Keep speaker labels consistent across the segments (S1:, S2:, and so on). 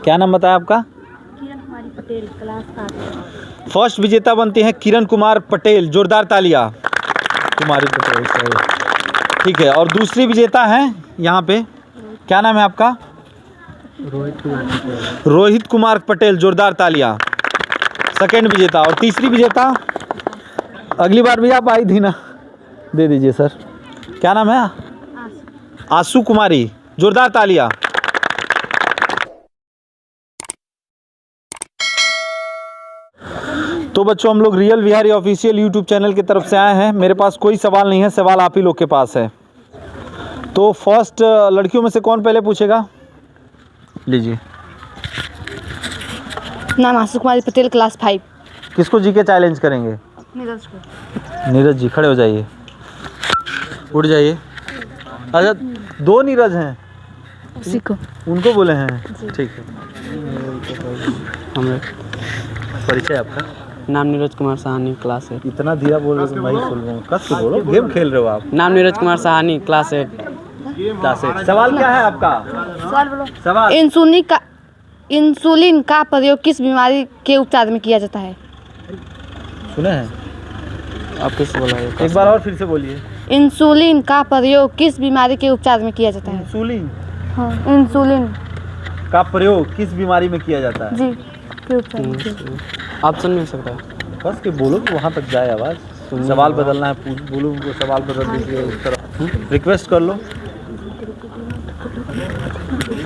S1: क्या नाम बताया आपका?
S2: किरण कुमारी पटेल, क्लास 8।
S1: फर्स्ट विजेता बनती हैं किरण कुमार पटेल, जोरदार तालियां। कुमारी पटेल सही, ठीक है। और दूसरी विजेता हैं यहाँ पे, क्या नाम है आपका? रोहित कुमार पटेल, जोरदार तालियां। सेकंड विजेता। और तीसरी विजेता अगली बार भी आप आई थी ना, दे दीजिए सर। क्या नाम है? आशु कुमारी, जोरदार तालियां। तो बच्चों, हम लोग real Bihari official YouTube channel की तरफ से आए हैं। मेरे पास कोई सवाल नहीं है, सवाल आप ही लोग के पास है। तो फर्स्ट लड़कियों में से कौन पहले पूछेगा? लीजिए।
S2: नाम आशु कुमारी पटेल, क्लास 5।
S1: किसको जीके चैलेंज करेंगे?
S2: नीरज को।
S1: नीरज जी, खड़े हो जाइए, उठ जाइए। अच्छा, 2 नीरज हैं,
S2: उसी को
S1: उनको बोले हैं, ठीक है। परिचय आपका?
S3: नाम नीरज कुमार साहनी, क्लास 8।
S1: इतना धीरा बोल रहे हो, मैं ही सुन रहा हूँ। कस के बोलो, गेम खेल रहे हो आप।
S3: नाम नीरज कुमार साहनी, क्लास 8।
S1: सवाल क्या है आपका?
S2: सवाल बोलो।
S1: सवाल,
S2: इंसुलिन का प्रयोग किस बीमारी के उपचार में किया जाता है?
S1: सुने हैं?
S3: आप किससे बोला है?
S1: एक बार और फिर से बोलिए।
S2: इंसुलिन का प्रयोग किस बीमारी के उपचार में किया जाता है?
S1: इंसुलिन
S2: हाँ, इंसुलिन
S1: का प्रयोग किस बीमारी में किया जाता है?
S2: जी के उपचार में किया जाता है।
S3: ऑप्शन मिल सकता है?
S1: बस के बोलो कि वहाँ तक जाए आवाज़। सवाल बदलना है, बोलो उनको, सवाल बदल दीजिए उस तरफ, रिक्वेस्ट कर लो।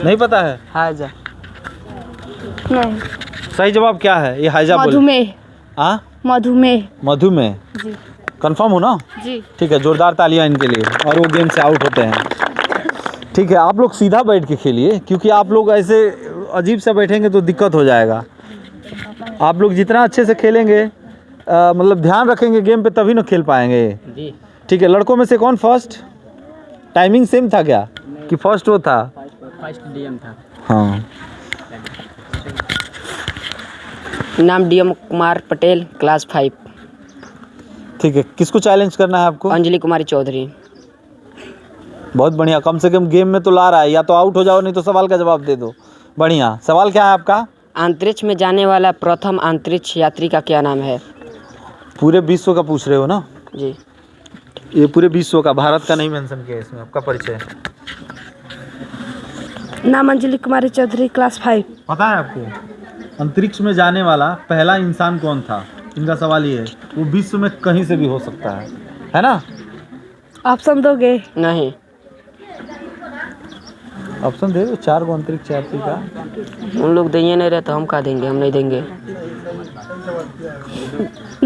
S1: नहीं पता है?
S3: हाँ जा।
S2: नहीं।
S1: सही जवाब क्या है? ये हाइजा बोले।
S2: मधुमेह।
S1: हाँ,
S2: मधुमेह
S1: मधुमेह।
S2: जी।
S1: कंफर्म हो ना?
S2: जी।
S1: ठीक है, जोरदार तालियां इनके लिए। और वो गेम से आउट होते हैं। ठीक है, आप लोग सीधा बैठ के खेलिए, क्योंकि आप लोग ऐसे अजीब से बैठेंगे तो दिक्कत हो जाएगा। आप लोग जितना अच्छे से खेलेंगे, मतलब ध्यान रखेंगे गेम पे, तभी ना खेल पाएंगे
S3: जी।
S1: ठीक है। लड़कों में से कौन फर्स्ट? टाइमिंग सेम था क्या कि फर्स्ट वो था?
S3: फर्स्ट डीएम था।
S1: हाँ,
S3: नाम डीएम कुमार पटेल, क्लास 5।
S1: ठीक है। किसको चैलेंज करना है आपको?
S3: अंजलि कुमारी चौधरी।
S1: बहुत बढ़िया, कम से कम गेम में तो ला रहा है। या तो आउट हो जाओ, नहीं तो सवाल का जवाब दे दो। बढ़िया। सवाल क्या है आपका?
S3: अंतरिक्ष में जाने वाला प्रथम अंतरिक्ष यात्री का क्या नाम है?
S1: पूरे विश्व का पूछ रहे हो ना?
S3: जी।
S1: ये पूरे विश्व का, भारत का नहीं मेंशन किया इसमें। आपका परिचय?
S2: नाम अंजलि कुमारी चौधरी, क्लास 5।
S1: पता है आपको अंतरिक्ष में जाने वाला पहला इंसान कौन था? इनका सवाल ये है। वो विश्व में कहीं से भी हो सकता है ना?
S2: ऑप्शन दोगे?
S3: नहीं।
S1: ऑप्शन दे दो। 4 गो अंतरिक्ष यात्री का।
S3: उन लोग देंगे नहीं रहे तो हम कहा देंगे? हम नहीं देंगे।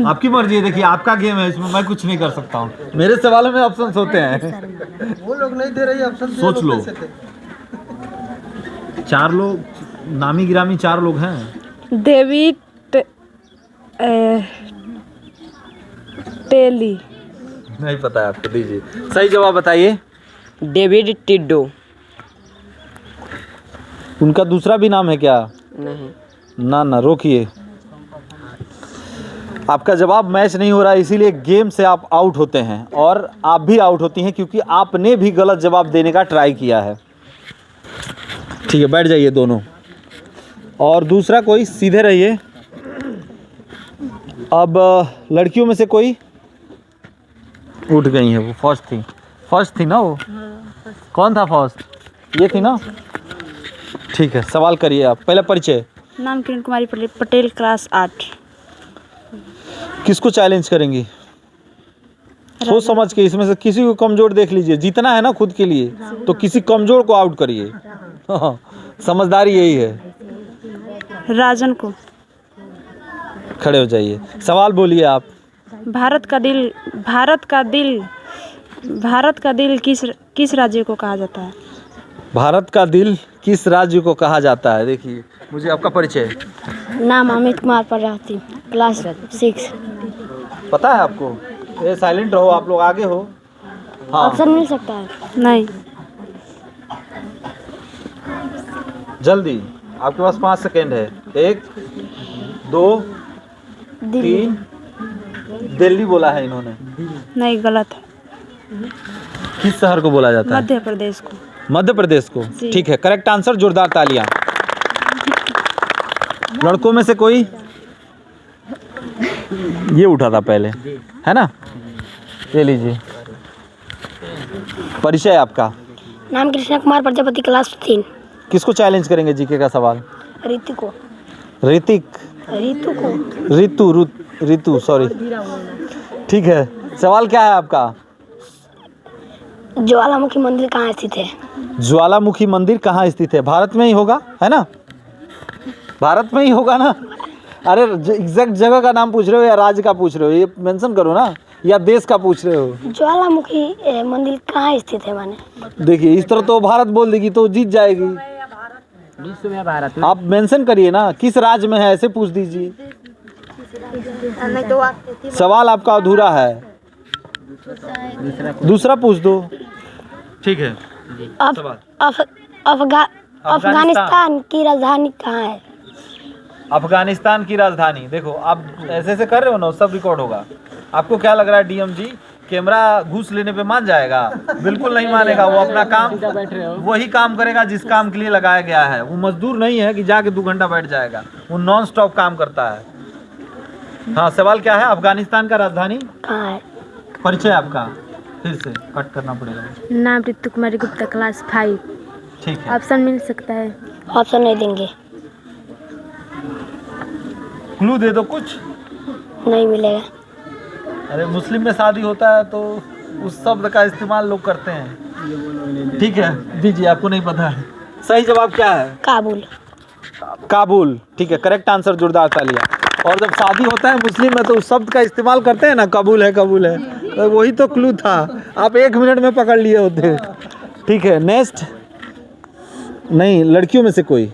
S1: आपकी मर्जी है। देखिए, आपका गेम है, इसमें मैं कुछ नहीं कर सकता हूँ। मेरे सवालों में ऑप्शंस होते हैं।
S4: वो लोग नहीं दे रही ऑप्शन।
S1: सोच लो। 4 लोग, नामी गिरामी 4 लोग हैं।
S2: डेविड टेली।
S1: नहीं पता है आपको? दीजिए सही जवाब बताइए।
S3: डेविड टिड्डो।
S1: उनका दूसरा भी नाम है क्या?
S3: नहीं।
S1: ना, रोकिए। आपका जवाब मैच नहीं हो रहा है, इसीलिए गेम से आप आउट होते हैं। और आप भी आउट होती हैं, क्योंकि आपने भी गलत जवाब देने का ट्राई किया है। ठीक है, बैठ जाइए दोनों। और दूसरा कोई, सीधे रहिए। अब लड़कियों में से कोई उठ गई है। वो फर्स्ट थी ना? वो कौन था फर्स्ट? ये थी ना? ठीक है, सवाल करिए आप। पहले परिचय।
S2: नाम किरण कुमारी पटेल, क्लास 8।
S1: किसको चैलेंज करेंगी? सोच समझ के, इसमें से किसी को कमजोर देख लीजिए। जीतना है ना खुद के लिए, तो किसी कमजोर को आउट करिए। समझदारी यही है।
S2: राजन को।
S1: खड़े हो जाइए, सवाल बोलिए आप।
S2: भारत का दिल किस राज्य को कहा जाता है?
S1: भारत का दिल किस राज्य को कहा जाता है? देखिए, मुझे आपका परिचय।
S2: नाम अमित कुमार प्रजापति, क्लास 6।
S1: पता है आपको? ये साइलेंट रहो, आप लोग आगे हो। हाँ,
S2: ऑप्शन मिल सकता है? नहीं।
S1: जल्दी, आपके पास 5 सेकेंड है। 1 2 3। दिल्ली बोला है इन्होंने।
S2: नहीं, गलत है।
S1: किस शहर को बोला जाता है?
S2: मध्य प्रदेश को।
S1: मध्य प्रदेश को। ठीक है, करेक्ट आंसर, जोरदार तालियां। लड़कों में से कोई? ये उठा था पहले, है ना? ये लीजिए, परिचय आपका?
S4: नाम कृष्णा कुमार, प्रजापति, क्लास 3।
S1: किसको चैलेंज करेंगे जीके का सवाल?
S4: ऋतु को।
S1: ऋतिक?
S4: ऋतु को।
S1: ऋतु सॉरी। ठीक है, सवाल क्या है आपका?
S4: ज्वालामुखी मंदिर कहाँ स्थित है?
S1: ज्वालामुखी मंदिर कहाँ स्थित है? भारत में ही होगा, है ना? भारत में ही होगा ना? अरे एग्जैक्ट जगह का नाम पूछ रहे हो या राज्य का पूछ रहे हो? ये मेंशन करो ना, या देश का पूछ रहे हो?
S4: ज्वालामुखी मंदिर कहाँ स्थित है माने?
S1: देखिए, इस तरह तो भारत बोल देगी तो जीत जाएगी।
S3: विश्व में भारत में।
S1: आप मेंशन करिए ना, किस राज्य में है, ऐसे पूछ दीजिए। सवाल आपका अधूरा है, दूसरा पूछ दो। ठीक है,
S4: अफगानिस्तान की राजधानी कहाँ है?
S1: अफगानिस्तान की राजधानी, देखो आप ऐसे ऐसे कर रहे हो ना, सब रिकॉर्ड होगा। आपको क्या लग रहा है डीएम जी कैमरा घूस लेने पे मान जाएगा? बिल्कुल नहीं मानेगा। वो अपना काम वही काम करेगा जिस काम के लिए लगाया गया है। वो मजदूर नहीं है कि जाके 2 घंटा बैठ जाएगा, वो नॉन स्टॉप काम करता है। हाँ, सवाल क्या है? अफगानिस्तान का राजधानी
S4: कहाँ है?
S1: परिचय आपका फिर से कट करना पड़ेगा।
S5: नाम ऋतु कुमारी गुप्ता, क्लास 5।
S1: ठीक है,
S5: ऑप्शन मिल सकता है?
S4: ऑप्शन नहीं देंगे।
S1: क्लू दे दो कुछ।
S4: नहीं मिलेगा।
S1: अरे मुस्लिम में शादी होता है तो उस शब्द का इस्तेमाल लोग करते हैं। ठीक है, दीजिए, आपको नहीं पता है। सही जवाब क्या है?
S4: काबुल।
S1: काबुल। ठीक है, करेक्ट आंसर, जोरदार तालियां। और जब शादी होता है मुस्लिम में तो उस शब्द का इस्तेमाल करते हैं ना, कबूल है कबूल है, तो वही तो क्लू था। आप 1 मिनट में पकड़ लिए होते। ठीक है, नेक्स्ट। नहीं, लड़कियों में से कोई?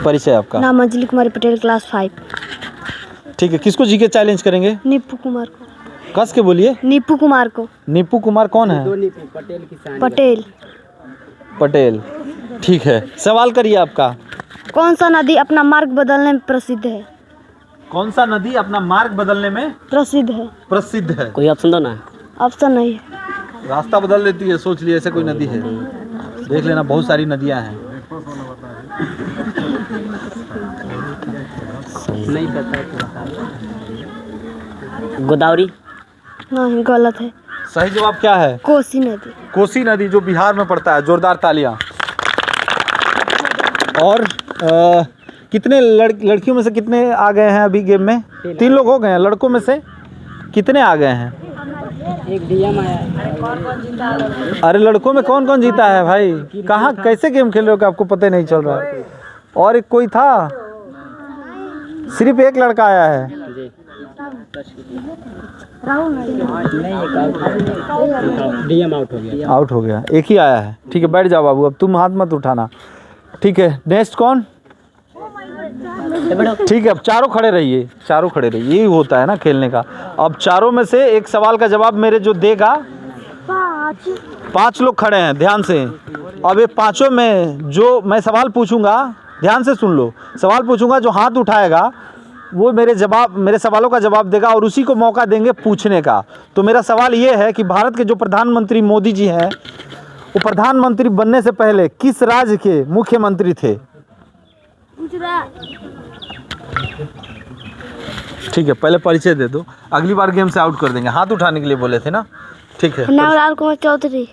S1: परिचय आपका?
S4: नाम अंजलि कुमारी पटेल, क्लास 5।
S1: ठीक है, किसको जीके चैलेंज करेंगे?
S4: नीपू कुमार को।
S1: कस के बोलिए।
S4: नीपू कुमार को।
S1: नीपू कुमार कौन है?
S4: पटेल।
S1: पटेल। ठीक है, सवाल करिए आपका।
S4: कौन सा नदी अपना मार्ग बदलने में प्रसिद्ध है?
S1: कौन सा नदी अपना मार्ग बदलने में
S4: प्रसिद्ध है?
S1: प्रसिद्ध है?
S3: कोई ऑप्शन दो ना।
S4: ऑप्शन नहीं है।
S1: रास्ता बदल देती है, सोच लिए ऐसे कोई नदी है? देख लेना, बहुत सारी नदियां हैं।
S3: नहीं पता। गोदावरी?
S4: नहीं, गलत है।
S1: सही जवाब क्या है?
S4: कोसी नदी।
S1: कोसी नदी, जो बिहार में पड़ता है। जोरदार तालियां। और कितने लड़कियों में से कितने आ गए हैं अभी गेम में? 3 लोग हो गए हैं। लड़कों में से कितने आ गए हैं?
S3: एक डीएम आया।
S1: अरे लड़कों में कौन कौन जीता है भाई? कहाँ कैसे गेम खेल रहे हो कि आपको पता ही नहीं चल रहा है? और एक कोई था, सिर्फ एक लड़का आया है।
S3: डीएम आउट हो गया।
S1: आउट हो गया, एक ही आया है। ठीक है, बैठ जाओ बाबू, अब तुम हाथ मत उठाना। ठीक है, नेक्स्ट कौन? ठीक है, अब चारों खड़े रहिए, चारों खड़े रहिए, यही होता है ना खेलने का। अब चारों में से एक सवाल का जवाब मेरे जो देगा, 5 लोग खड़े हैं, ध्यान से। अब ये पांचों में जो मैं सवाल पूछूंगा, ध्यान से सुन लो, सवाल पूछूंगा, जो हाथ उठाएगा वो मेरे सवालों का जवाब देगा और उसी को मौका देंगे पूछने का। तो मेरा सवाल ये है कि भारत के जो प्रधानमंत्री मोदी जी हैं, वो प्रधानमंत्री बनने से पहले किस राज्य के मुख्यमंत्री थे? ठीक है, पहले परिचय दे दो, अगली बार गेम से आउट कर देंगे। हाथ उठाने के लिए बोले थे ना? ठीक है।
S4: नाम लाल कुमार चौधरी,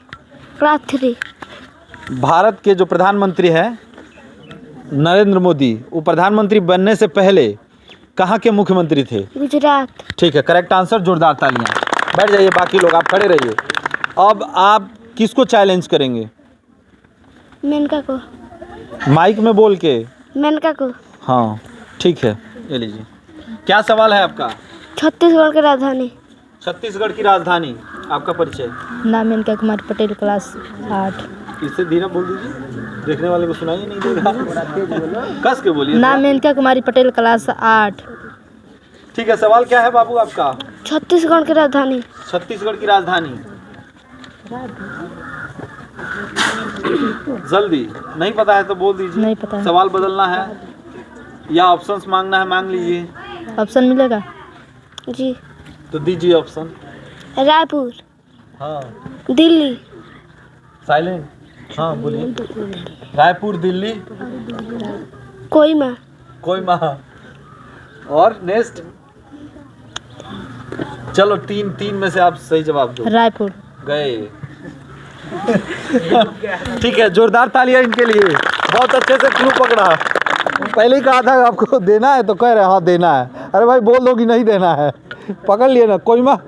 S4: क्लास 3।
S1: भारत के जो प्रधानमंत्री हैं नरेंद्र मोदी, वो प्रधानमंत्री बनने से पहले कहाँ के मुख्यमंत्री थे?
S4: गुजरात।
S1: ठीक है, करेक्ट आंसर, जोरदार तालियां। बैठ जाइए, बाकी लोग आप खड़े रहिए। अब आप किसको चैलेंज करेंगे?
S4: मेनका को।
S1: माइक में बोल के।
S4: मेनका को।
S1: हाँ, ठीक है, ये लीजिए। क्या सवाल है आपका?
S4: छत्तीसगढ़ की राजधानी।
S1: छत्तीसगढ़ की राजधानी, आपका परिचय?
S5: नाम मेनका कुमारी पटेल, क्लास 8।
S1: इससे धीरे बोल दीजिए, देखने वाले को सुनाई नहीं देगा। कस के बोलिए।
S5: नाम मेनका कुमारी पटेल, क्लास 8।
S1: ठीक है, सवाल क्या है बाबू आपका?
S4: छत्तीसगढ़ की राजधानी।
S1: छत्तीसगढ़ की राजधानी, जल्दी। नहीं पता है तो बोल दीजिए।
S5: नहीं पता है।
S1: सवाल बदलना है या ऑप्शंस मांगना है, मांग लीजिए।
S5: ऑप्शन मिलेगा?
S4: जी।
S1: तो दीजिए ऑप्शन।
S4: रायपुर।
S1: हाँ।
S4: दिल्ली।
S1: साइलेंट। हाँ बोलिए। रायपुर, दिल्ली,
S4: कोहिमा,
S1: कोहिमा। और नेक्स्ट, चलो तीन में से आप सही जवाब दो।
S5: रायपुर।
S1: गए। ठीक है, जोरदार तालियां इनके लिए, बहुत अच्छे से क्लू पकड़ा। पहले ही कहा था आपको देना है तो कह रहे हाँ देना है। अरे भाई बोल दो कि नहीं देना है, पकड़ लिए ना। कोहिमा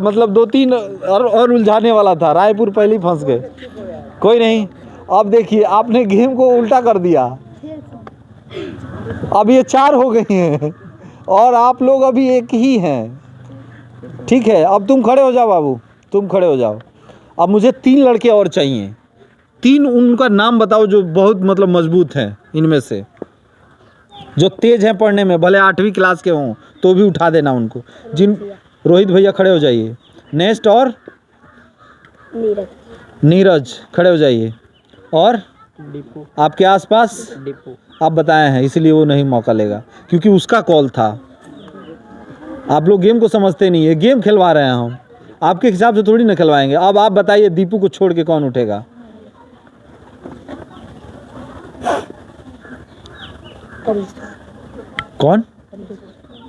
S1: मतलब 2-3 और उलझाने वाला था, रायपुर पहले ही फंस गए। कोई नहीं, अब देखिए आपने गेम को उल्टा कर दिया। अब ये 4 हो गई हैं और आप लोग अभी एक ही हैं। ठीक है, अब तुम खड़े हो जाओ बाबू, तुम खड़े हो जाओ। अब मुझे 3 लड़के और चाहिए। 3 उनका नाम बताओ जो बहुत मतलब मजबूत हैं इनमें से, जो तेज हैं पढ़ने में, भले 8वीं क्लास के हों तो भी उठा देना उनको। रोहित भैया खड़े हो जाइए। नेक्स्ट, और नीरज खड़े हो जाइए। और
S3: डिपू।
S1: आपके आसपास
S3: डिपू।
S1: आप बताए हैं इसलिए वो नहीं मौका लेगा, क्योंकि उसका कॉल था। आप लोग गेम को समझते नहीं है, गेम खिलवा रहे हैं हम, आपके हिसाब से थोड़ी ना खिलवाएंगे। अब आप बताइए दीपू को छोड़ के कौन उठेगा? कौन?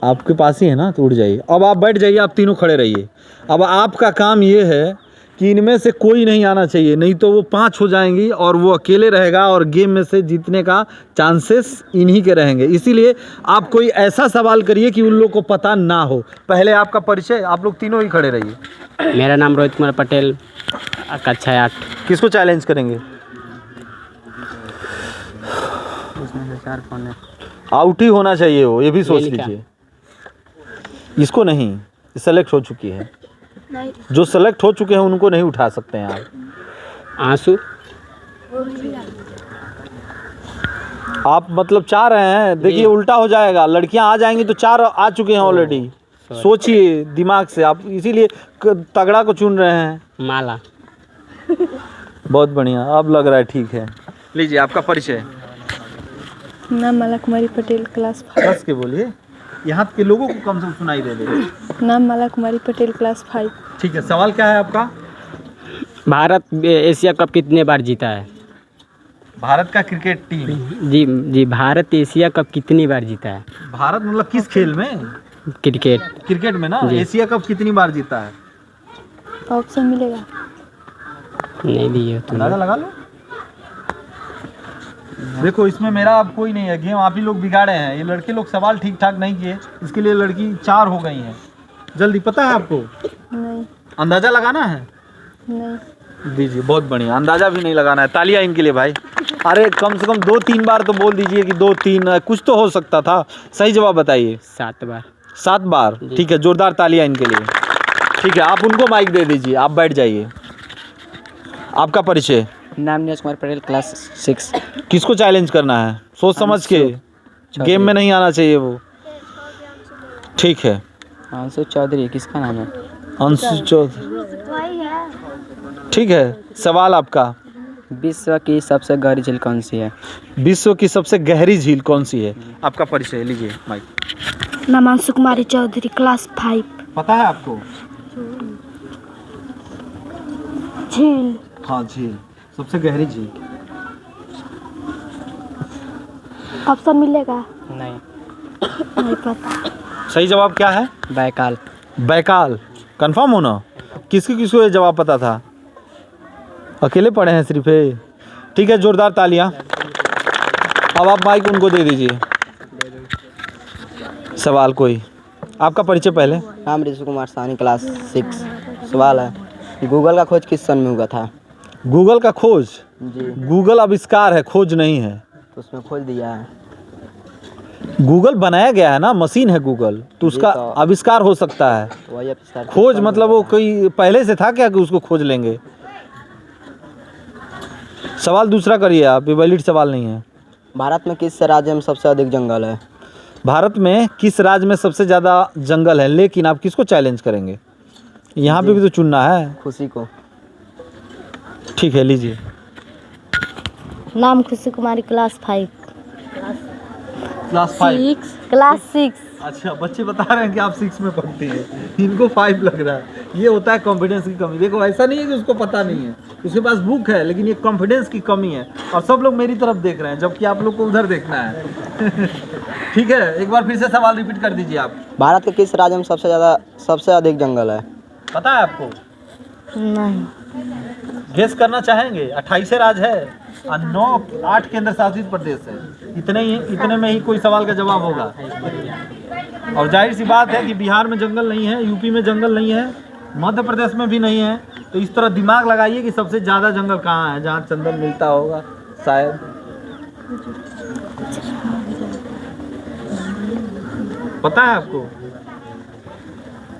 S1: आपके पास ही है ना, तो उठ जाइए। अब आप बैठ जाइए, आप तीनों खड़े रहिए। अब आपका काम ये है कि इनमें से कोई नहीं आना चाहिए, नहीं तो वो 5 हो जाएंगी और वो अकेले रहेगा और गेम में से जीतने का चांसेस इन्हीं के रहेंगे। इसीलिए आप कोई ऐसा सवाल करिए कि उन लोग को पता ना हो। पहले आपका परिचय, आप लोग तीनों ही खड़े रहिए।
S3: मेरा नाम रोहित कुमार पटेल, कक्षा 8।
S1: किसको चैलेंज करेंगे?
S3: उसमें से 4 कौन है?
S1: आउट ही होना चाहिए वो, ये भी सोच
S3: मेलिका।
S1: लीजिए। इसको नहीं, सेलेक्ट हो चुकी है। जो सेलेक्ट हो चुके हैं उनको नहीं उठा सकते हैं आप।
S3: आंसू।
S1: आप मतलब 4 रहे हैं, देखिए उल्टा हो जाएगा। लड़कियां आ जाएंगी तो 4 आ चुके हैं ऑलरेडी। सोचिए दिमाग से, आप इसीलिए तगड़ा को चुन रहे हैं।
S3: माला।
S1: बहुत बढ़िया, अब लग रहा है ठीक है। लीजिए आपका परिचय।
S5: नाम माला कुमारी पटेल, क्लास 5।
S1: कस के बोलिए, यहाँ के लोगों को कम से कम सुनाई दे दे।
S5: नाम माला कुमारी पटेल, क्लास 5।
S1: ठीक है, सवाल क्या है आपका?
S3: भारत एशिया कप कितने बार जीता है?
S1: भारत का क्रिकेट टीम।
S3: जी, भारत एशिया कप कितनी बार जीता है?
S1: भारत मतलब किस खेल में?
S3: क्रिकेट।
S1: क्रिकेट में ना। एशिया कप कितनी बार जीता है?
S5: ऑप्शन मिलेगा?
S3: नहीं दिए तुम।
S1: अंदाजा लगा लो। देखो इसमें मेरा अब कोई नहीं है, गेम आप ही लोग बिगाड़े हैं। ये लड़के लोग सवाल ठीक ठाक नहीं किए, इसके लिए लड़की 4 हो गई हैं। जल्दी, पता है आपको?
S5: नहीं।
S1: अंदाजा लगाना है?
S5: नहीं।
S1: दीजिए, बहुत बढ़िया। अंदाजा भी नहीं लगाना है, तालियां इनके लिए भाई। अरे कम से कम 2-3 बार तो बोल दीजिए कि 2-3 कुछ तो हो सकता था। सही जवाब बताइए।
S3: 7 बार।
S1: 7 बार, ठीक है, जोरदार तालियां इनके लिए। ठीक है, आप उनको माइक दे दीजिए, आप बैठ जाइए। आपका परिचय।
S3: नाम नीरज कुमार पटेल, क्लास 6।
S1: किसको चैलेंज करना है? सोच समझ के, गेम में नहीं आना चाहिए वो। ठीक है,
S3: अंशु चौधरी। किसका नाम है?
S1: अंशु चौधरी। ठीक है, सवाल आपका।
S3: विश्व की सबसे गहरी झील कौन सी है?
S1: विश्व की सबसे गहरी झील कौन सी है? आपका परिचय लीजिए माइक।
S4: नाम अंशु कुमारी चौधरी, क्लास 5।
S1: पता है आपको?
S4: झील।
S1: हाँ, झील, सबसे गहरी झील।
S4: ऑप्शन मिलेगा?
S3: नहीं।
S4: नहीं पता।
S1: सही जवाब क्या है?
S3: बैकाल।
S1: बैकाल। कंफर्म हो ना? किसको किसको ये जवाब पता था? अकेले पढ़े हैं सिर्फ ये? ठीक है, जोरदार तालियां। अब आप माइक उनको दे दीजिए। सवाल कोई आपका परिचय पहले।
S3: नाम ऋषि कुमार सानी, क्लास 6। सवाल है, गूगल का खोज किस सन में हुआ था?
S1: गूगल का खोज?
S3: जी।
S1: गूगल आविष्कार है, खोज नहीं है।
S3: तो उसमें खोज दिया है।
S1: गूगल बनाया गया है ना, मशीन है गूगल, तो उसका आविष्कार हो सकता है।
S3: वही आविष्कार।
S1: खोज मतलब वो कोई पहले से था क्या कि उसको खोज लेंगे? सवाल दूसरा करिए आप, ये वैलिड सवाल नहीं है।
S3: भारत में किस राज्य में सबसे अधिक जंगल है?
S1: भारत में किस राज्य में सबसे ज़्यादा जंगल है? लेकिन आप किसको चैलेंज करेंगे? यहाँ पे भी तो चुनना है।
S3: खुशी को।
S1: ठीक है, लीजिए।
S5: नाम खुशी कुमारी, क्लास 5।
S1: क्लास 5।
S5: क्लास 6।
S1: अच्छा, बच्चे बता रहे हैं कि आप 6 में पढ़ती हैं, इनको 5 लग रहा है। ये होता है कॉन्फिडेंस की कमी। देखो ऐसा नहीं है कि उसको पता नहीं है, उसके पास बुक है, लेकिन ये कॉन्फिडेंस की कमी है। और सब लोग मेरी तरफ देख रहे हैं, जबकि आप लोग को उधर देखना है। ठीक है, एक बार फिर से सवाल रिपीट कर दीजिए आप।
S3: भारत के किस राज्य में सबसे अधिक जंगल है?
S1: पता है आपको?
S2: नहीं।
S1: गेस करना चाहेंगे? 28 राज्य है और 8 केंद्र शासित प्रदेश है। इतने में ही कोई सवाल का जवाब होगा। और जाहिर सी बात है कि बिहार में जंगल नहीं है, यूपी में जंगल नहीं है, मध्य प्रदेश में भी नहीं है। तो इस तरह दिमाग लगाइए कि सबसे ज़्यादा जंगल कहाँ है, जहाँ चंदन मिलता होगा शायद। पता है आपको?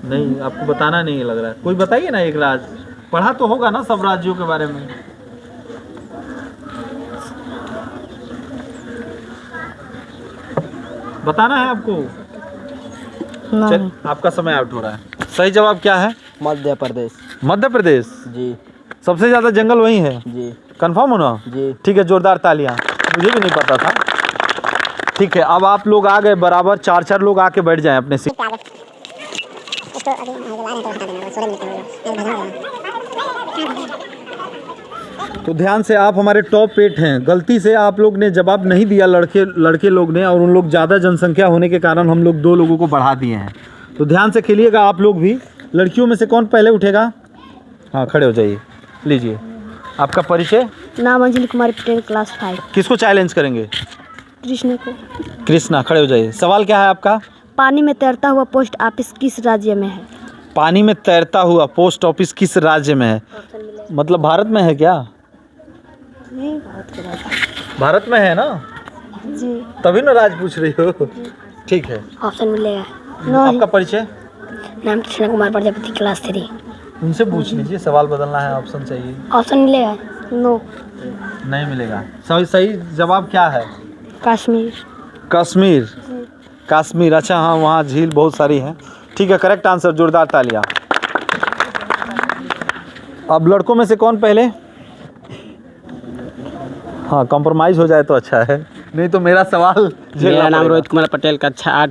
S1: नहीं, आपको बताना नहीं लग रहा है। कोई बताइए ना एक राज्य। पढ़ा तो होगा ना सब राज्यों के बारे में। बताना है आपको? चल, आपका समय आउट हो रहा है। सही जवाब क्या है?
S3: मध्य प्रदेश।
S1: मध्य प्रदेश?
S3: जी
S1: सबसे ज़्यादा जंगल वही है?
S3: जी
S1: कंफर्म हो ना?
S3: जी।
S1: ठीक है, जोरदार तालियां। मुझे भी नहीं पता था। ठीक है, अब आप लोग आ गए बराबर। 4 लोग आके बैठ जाएं अपने सीट। तो ध्यान से, आप हमारे टॉप 8 हैं। गलती से आप लोग ने जवाब नहीं दिया, लड़के लोग ने, और उन लोग ज़्यादा जनसंख्या होने के कारण हम लोग 2 लोगों को बढ़ा दिए हैं। तो ध्यान से खेलिएगा आप लोग भी। लड़कियों में से कौन पहले उठेगा? हाँ, खड़े हो जाइए। लीजिए आपका परिचय।
S4: नाम अंजलि कुमारी पटेल, क्लास 5।
S1: किसको चैलेंज करेंगे?
S4: कृष्ण को।
S1: कृष्णा, खड़े हो जाइए। सवाल क्या है आपका?
S4: पानी में तैरता हुआ पोस्ट ऑफिस किस राज्य में है?
S1: पानी में तैरता हुआ पोस्ट ऑफिस किस राज्य में है? मतलब भारत में है क्या?
S4: जी, भारत के राज्य।
S1: भारत में है ना?
S4: जी।
S1: तभी ना राज पूछ रही हो। ठीक है,
S4: ऑप्शन मिलेगा?
S1: आपका परिचय।
S4: नाम कृष्ण कुमार प्रजापति, क्लास 3।
S1: उनसे पूछ लीजिए, सवाल बदलना है, ऑप्शन चाहिए।
S4: ऑप्शन मिलेगा? नो।
S1: नहीं मिलेगा। सही जवाब क्या है?
S4: कश्मीर।
S1: कश्मीर? कश्मीर, अच्छा हाँ, वहाँ झील बहुत सारी है। ठीक है, करेक्ट आंसर, जोरदार तालियां। अब लड़कों में से कौन पहले? हाँ, कॉम्प्रोमाइज हो जाए तो अच्छा है, नहीं तो मेरा सवाल।
S3: मेरा नाम रोहित कुमार पटेल, कक्षा 8।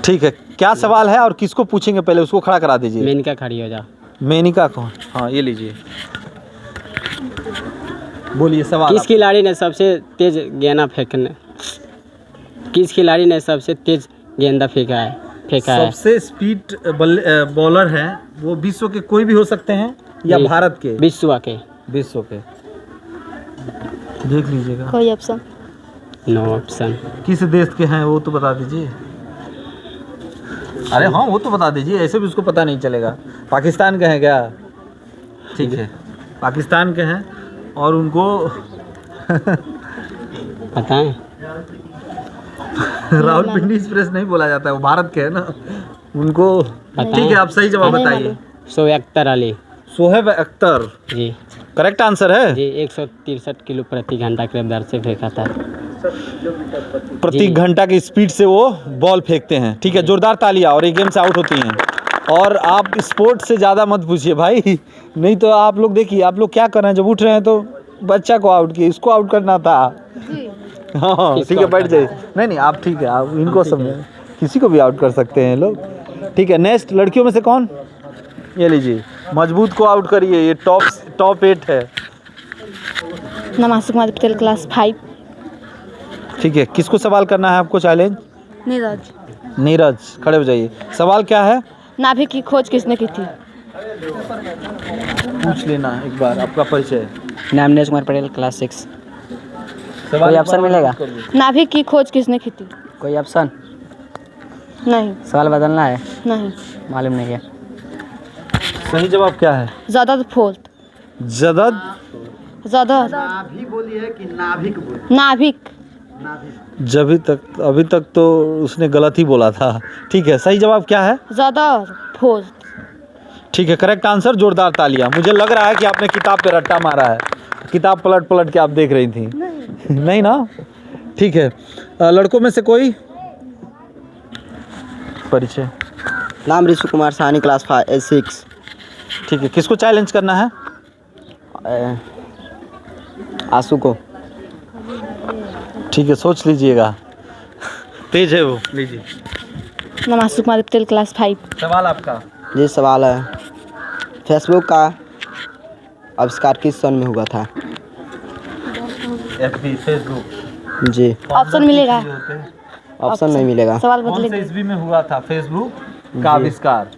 S1: ठीक है, क्या सवाल है और किसको पूछेंगे? पहले उसको खड़ा करा दीजिए।
S3: मेनका खड़ी हो जा।
S1: मेनिका कौन? हाँ, ये लीजिए, बोलिए सवाल।
S3: किस खिलाड़ी ने सबसे तेज गेंदा फेंकने किस खिलाड़ी ने सबसे तेज गेंदा फेंका है?
S1: सबसे स्पीड बॉलर है वो विश्व के कोई भी हो सकते हैं या भारत के?
S3: विश्व के।
S1: देख लीजिएगा।
S2: कोई ऑप्शन?
S3: No option.
S1: किस देश के हैं वो तो बता दीजिए। अरे हाँ, वो तो बता दीजिए, ऐसे भी उसको पता नहीं चलेगा। पाकिस्तान के हैं क्या? ठीक है, पाकिस्तान के हैं और उनको
S3: पता है?
S1: रावलपिंडी एक्सप्रेस नहीं बोला जाता है, वो भारत के है ना, उनको। ठीक है, आप सही जवाब बताइए।
S3: शोएब अख्तर अली।
S1: शोएब अख्तर
S3: जी
S1: करेक्ट आंसर है
S3: जी। 163 किलो प्रति घंटा की रफ्तार से फेंका था।
S1: प्रति घंटा की स्पीड से वो बॉल फेंकते हैं। ठीक है, जोरदार तालियां। और ये गेम से आउट होती हैं। और आप स्पोर्ट से ज़्यादा मत पूछिए भाई, नहीं तो आप लोग देखिए, आप लोग क्या कर रहे हैं, जब उठ रहे हैं तो बच्चा को आउट किए, इसको आउट करना था। हाँ ठीक है, बैठ जाइए। नहीं, आप ठीक है, आप इनको समझे, किसी को भी आउट कर सकते हैं लोग। ठीक है, नेक्स्ट लड़कियों में से कौन? ये लीजिए, मजबूत को आउट करिए, ये टॉप 8 है।
S2: नाम आशु कुमारी पटेल, क्लास 5।
S1: ठीक है, किसको सवाल करना है आपको चैलेंज?
S2: नीरज।
S1: नीरज, खड़े हो जाइए। सवाल क्या है?
S2: नाभिक की खोज किसने की थी?
S1: पूछ लेना एक बार। आपका परिचय?
S3: नाम नीरज कुमार पटेल, क्लास 6।
S1: सवाल
S3: ऑप्शन मिलेगा?
S2: नाभिक की खोज किसने की थी?
S3: कोई ऑप्शन?
S2: नहीं।
S3: सवाल बदलना है?
S2: नहीं।
S3: मालूम नहीं है।
S1: सही जवाब क्या है?
S2: ज़दद फोल्ट।
S1: जदद?
S2: ज़दद। नाभिक।
S1: अभी तक तो उसने गलत ही बोला था। ठीक है, सही जवाब क्या है?
S2: ज़दद फोल्ट।
S1: ठीक है, करेक्ट आंसर, जोरदार तालियां। मुझे लग रहा है कि आपने किताब पे रट्टा मारा है, किताब पलट के आप देख रही थी। नहीं ना? ठीक है, लड़कों में से कोई? परिचय?
S3: नाम ऋषि कुमार साहनी, क्लास 6।
S1: ठीक है, किसको चैलेंज करना है?
S3: आशु को।
S1: ठीक है, सोच लीजिएगा। तेज है वो। लीजिए
S2: नमासु कुमारी पटेल क्लास 5।
S1: सवाल आपका।
S6: ये सवाल है, फेसबुक का आविष्कार किस सन में हुआ था?
S1: FB Facebook.
S6: जी,
S2: ऑप्शन मिलेगा?
S6: ऑप्शन नहीं मिलेगा।
S2: सवाल
S1: कौन से
S2: बदलेंगे।
S1: ईस्वी में हुआ था फेसबुक का आविष्कार?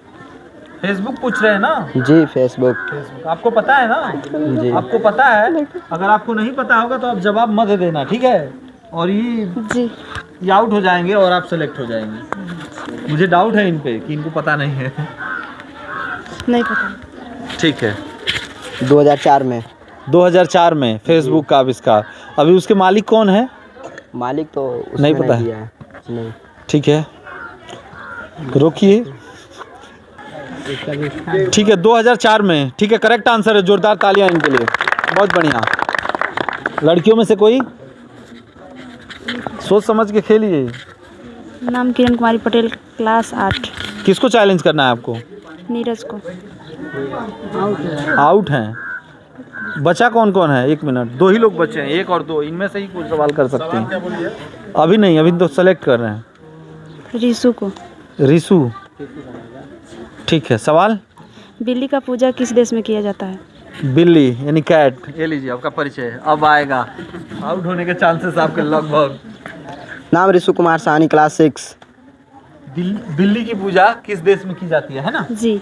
S1: फेसबुक पूछ रहे हैं ना?
S6: जी, फेसबुक।
S1: फेसबुक आपको पता है ना?
S6: जी,
S1: आपको पता है। अगर आपको नहीं पता होगा तो आप जवाब मत देना, ठीक है? और
S2: जी
S1: ये आउट हो जाएंगे और आप सेलेक्ट हो जाएंगे। मुझे डाउट है इन पे कि इनको पता नहीं है।
S2: नहीं पता।
S1: ठीक है।
S6: 2004 में।
S1: 2004 में फेसबुक का आविष्कार। अभी उसके मालिक कौन है?
S6: मालिक तो उसने
S1: नहीं पता है।
S6: दिया है। नहीं।
S1: ठीक है, रोकिए। ठीक है, 2004 में। ठीक है, करेक्ट आंसर है। जोरदार तालियां इनके लिए, बहुत बढ़िया। लड़कियों में से कोई सोच समझ के खेलिए।
S5: नाम किरण कुमारी पटेल क्लास 8।
S1: किसको चैलेंज करना है आपको?
S5: नीरज को।
S1: आउट हैं। बचा कौन कौन है? 1 मिनट। 2 ही लोग बचे हैं, 1 और 2। इनमें से ही कोई सवाल कर सकते हैं। अभी नहीं, अभी तो सेलेक्ट कर रहे हैं।
S5: रिसु को।
S1: रिसु। ठीक है, सवाल।
S5: बिल्ली का पूजा किस देश में किया जाता है?
S1: बिल्ली यानी कैट। ये लीजिए आपका परिचय। अब आएगा। आउट होने के चांसेस आपके लगभग।
S6: नाम रिशु कुमार साहनी क्लास 6।
S1: बिल्ली की पूजा किस देश में की जाती है ना?
S5: जी।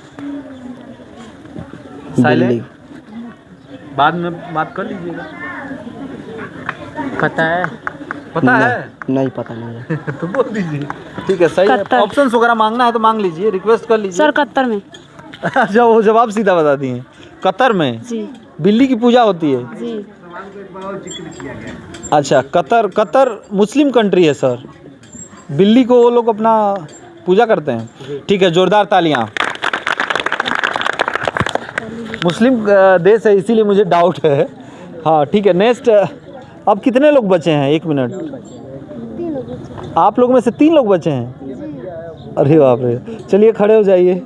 S1: साइलेंट। बाद में बात कर लीजिएगा।
S3: पता है?
S1: पता है?
S6: नहीं पता नहीं है।
S1: तो बोल दीजिए। ठीक है, सही है।
S5: कतर।
S1: ऑप्शंस वगैरह मांगना है तो मांग लीजिए, रिक्वेस्ट कर लीजिए।
S5: सर कतर में।
S1: अच्छा, वो जवाब सीधा बता दिए। कतर में
S5: जी।
S1: बिल्ली की पूजा होती है?
S5: जी।
S1: अच्छा, कतर मुस्लिम कंट्री है सर। बिल्ली को वो लोग अपना पूजा करते हैं। ठीक है, जोरदार तालियां। मुस्लिम देश है इसीलिए मुझे डाउट है। हाँ ठीक है, नेक्स्ट। अब कितने लोग बचे हैं? 1 मिनट। आप लोग में से 3 लोग बचे हैं? अरे बाप रे। चलिए खड़े हो जाइए।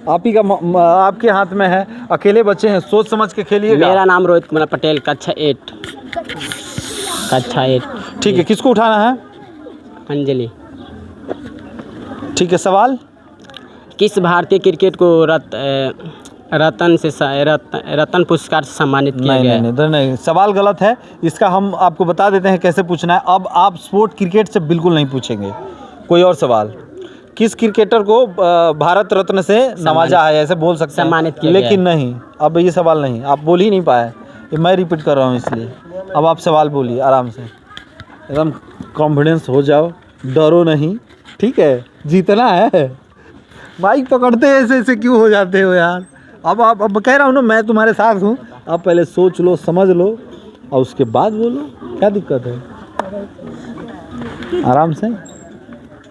S1: आप ही का आपके हाथ में है। अकेले बच्चे हैं, सोच समझ के खेलिएगा।
S3: मेरा नाम रोहित कुमार पटेल, कक्षा 8। कक्षा 8।
S1: ठीक है, किसको उठाना है?
S3: अंजलि।
S1: ठीक है, सवाल।
S3: किस भारतीय क्रिकेट को रतन पुरस्कार से सम्मानित किया
S1: नहीं
S3: गया है?
S1: नहीं, सवाल गलत है। इसका हम आपको बता देते हैं कैसे पूछना है। अब आप स्पोर्ट क्रिकेट से बिल्कुल नहीं पूछेंगे। कोई और सवाल। किस क्रिकेटर को भारत रत्न से नवाजा है, ऐसे बोल सकते हैं,
S3: सम्मानित किया गया
S1: लेकिन नहीं, अब ये सवाल नहीं, आप बोल ही नहीं पाए। ये मैं रिपीट कर रहा हूँ इसलिए। अब आप सवाल बोलिए आराम से, एकदम कॉन्फिडेंस हो जाओ, डरो नहीं, ठीक है? जीतना है। माइक पकड़ते ऐसे ऐसे क्यों हो जाते हो यार? अब कह रहा हूँ ना, मैं तुम्हारे साथ हूँ। आप पहले सोच लो, समझ लो और उसके बाद बोलो। क्या दिक्कत है? आराम से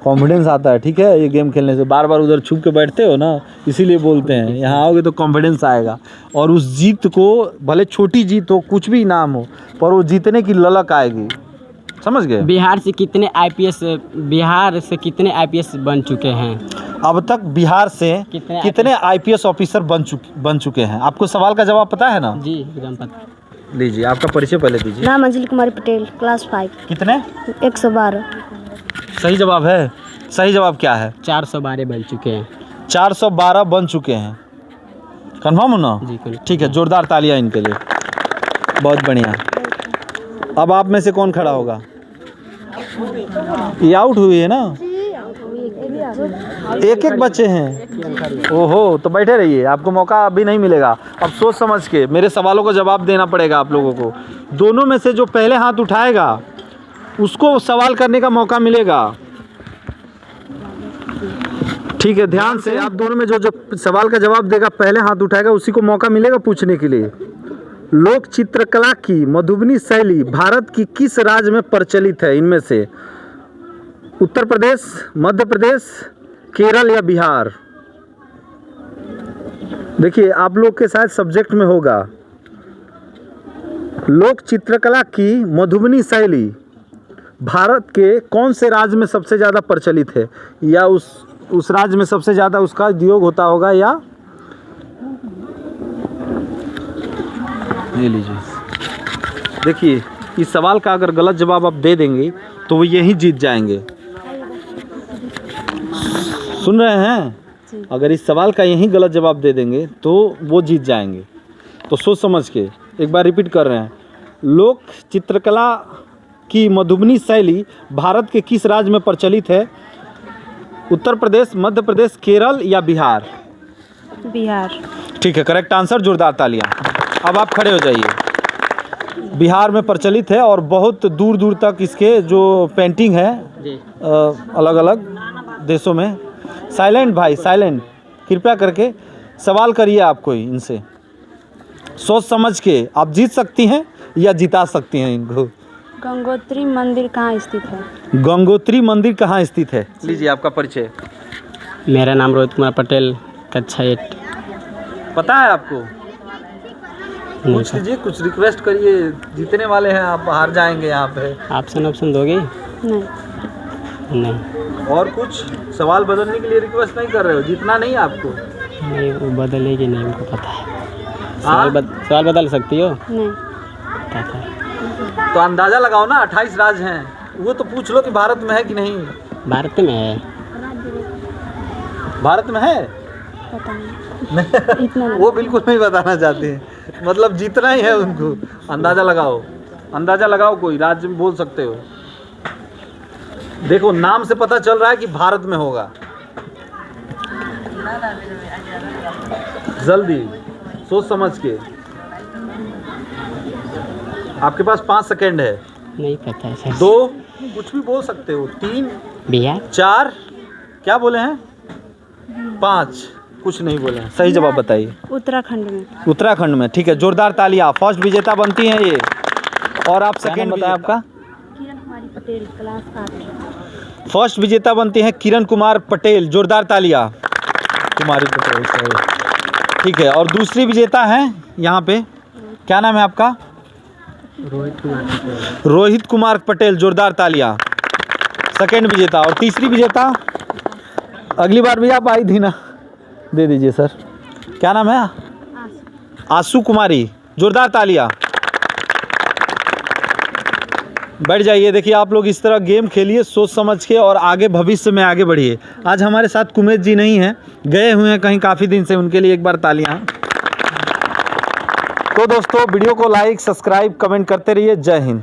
S1: कॉन्फिडेंस आता है, ठीक है? ये गेम खेलने से बार बार उधर छुप के बैठते हो ना, इसीलिए बोलते हैं। यहाँ आओगे तो कॉन्फिडेंस आएगा और उस जीत को, भले छोटी जीत हो, कुछ भी इनाम हो, पर वो जीतने की ललक आएगी। समझ गए?
S3: बिहार से कितने आईपीएस बन चुके हैं?
S1: अब तक बिहार से कितने आईपीएस ऑफिसर बन चुके हैं? आपको सवाल का जवाब पता है ना?
S3: जी एकदम पता।
S1: लीजिए, आपका परिचय पहले दीजिए।
S4: नाम अंजलि कुमारी पटेल क्लास 5।
S1: कितने?
S4: 112।
S1: सही जवाब है। सही जवाब क्या है?
S3: 412 बन चुके हैं।
S1: 412 बन चुके हैं। कन्फर्म हो ना?
S3: जी
S1: ठीक है, जोरदार तालियां इनके लिए, बहुत बढ़िया। अब आप में से कौन खड़ा होगा? ये आउट हुई है ना? एक बच्चे हैं। ओहो, तो बैठे रहिए, आपको मौका अभी नहीं मिलेगा। अब सोच समझ के मेरे सवालों का जवाब देना पड़ेगा आप लोगों को। दोनों में से जो पहले हाथ उठाएगा उसको सवाल करने का मौका मिलेगा। ठीक है, ध्यान से। आप दोनों में जो सवाल का जवाब देगा, पहले हाथ उठाएगा, उसी को मौका मिलेगा पूछने के लिए। लोक चित्रकला की मधुबनी शैली भारत की किस राज्य में प्रचलित है? इनमें से उत्तर प्रदेश, मध्य प्रदेश, केरल या बिहार? देखिए, आप लोग के शायद सब्जेक्ट में होगा। लोक चित्रकला की मधुबनी शैली भारत के कौन से राज्य में सबसे ज़्यादा प्रचलित है? या उस राज्य में सबसे ज़्यादा उसका उपयोग होता होगा, या ये लीजिए। देखिए, इस सवाल का अगर गलत जवाब आप दे देंगे तो वो यही जीत जाएंगे। सुन रहे हैं? अगर इस सवाल का यही गलत जवाब दे देंगे तो वो जीत जाएंगे। तो सोच समझ के एक बार रिपीट कर रहे हैं। लोक चित्रकला की मधुबनी शैली भारत के किस राज्य में प्रचलित है? उत्तर प्रदेश, मध्य प्रदेश, केरल या बिहार?
S2: बिहार।
S1: ठीक है, करेक्ट आंसर, जोरदार तालियां। अब आप खड़े हो जाइए। बिहार में प्रचलित है और बहुत दूर दूर तक इसके जो पेंटिंग है अलग अलग देशों में। साइलेंट भाई, साइलेंट, कृपया करके सवाल करिए आप कोई इनसे, सोच समझ के। आप जीत सकती हैं या जिता सकती हैं इनको।
S2: गंगोत्री मंदिर कहाँ स्थित है?
S1: गंगोत्री मंदिर कहाँ स्थित है? लीजिए आपका परिचय।
S3: मेरा नाम रोहित कुमार पटेल, कक्षा 8।
S1: पता है आपको? पूछ लीजिए, कुछ रिक्वेस्ट करिए, जीतने वाले हैं आप, हार जाएंगे यहाँ पे।
S3: ऑप्शन दोगे? नहीं।
S1: और कुछ सवाल बदलने के लिए रिक्वेस्ट नहीं कर रहे हो? जीतना नहीं है आपको?
S3: नहीं, वो बदलेगी नहीं, हमको पता है।
S1: हाँ?
S3: सवाल बदल सकती हो?
S2: नहीं।
S3: पता है।
S1: तो अंदाजा लगाओ ना, 28 राज्य हैं, वो तो पूछ लो कि भारत में है कि नहीं।
S3: भारत में है।
S1: भारत में है?
S2: पता नहीं। इतना नहीं।
S1: वो बिल्कुल नहीं बताना चाहते हैं, मतलब जीतना ही है उनको। अंदाजा लगाओ, अंदाजा लगाओ, कोई राज्य बोल सकते हो। देखो नाम से पता चल रहा है कि भारत में होगा। जल्दी सोच समझ के, आपके पास 5 सेकेंड है।
S3: नहीं पता है सर।
S1: 2, कुछ भी बोल सकते हो। 3,
S3: बिहार।
S1: 4, क्या बोले हैं? 5, कुछ नहीं बोले हैं। सही जवाब बताइए।
S2: उत्तराखंड में।
S1: उत्तराखंड में, ठीक है, जोरदार तालियां। फर्स्ट विजेता बनती हैं ये। और आप सेकंड बताया आपका?
S4: किरण कुमारी पटेल, क्लास 8।
S1: फर्स्ट विजेता बनती हैं किरण कुमार पटेल, जोरदार तालियां। कुमारी पटेल, सही, ठीक है। और दूसरी विजेता हैं यहाँ पे, क्या नाम है आपका? रोहित कुमार पटेल, जोरदार तालियां। सेकंड विजेता। और तीसरी विजेता अगली बार भी आप आई थी ना, दे दीजिए सर। क्या नाम है? आशु कुमारी, जोरदार तालियां। बैठ जाइए। देखिए आप लोग इस तरह गेम खेलिए सोच समझ के और आगे भविष्य में आगे बढ़िए। आज हमारे साथ कुमेश जी नहीं हैं, गए हुए हैं कहीं काफ़ी दिन से, उनके लिए एक बार तालियां। तो दोस्तों वीडियो को लाइक, सब्सक्राइब, कमेंट करते रहिए। जय हिंद।